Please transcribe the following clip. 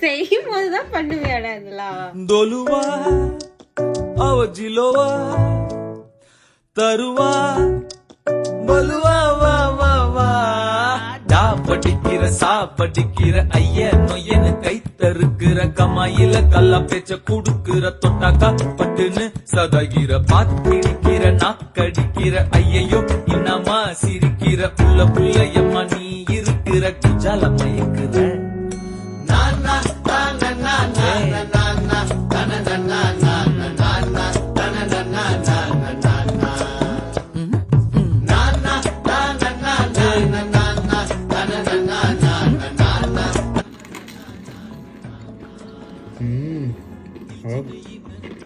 செய்யும் போதுதான் பண்ணுவியாடா இதெல்லாம். தொலுவா அவ ஜிலோவா தருவா பலுவா வா வா வா டா படிக்கிற சா படிக்கிற ஐய நொய்யனு கை தருக்கிற கமாயில கல்லா பேச்ச குடுக்கிற தொட்டாக்கா பட்டுன்னு சதகிற பாத்திருக்கிற நாக்கடிக்கிற ஐயையோ இன்னமா சிரிக்கிற புள்ள புள்ளையம்மா நீ இருக்கிற குஜால மயக்கிற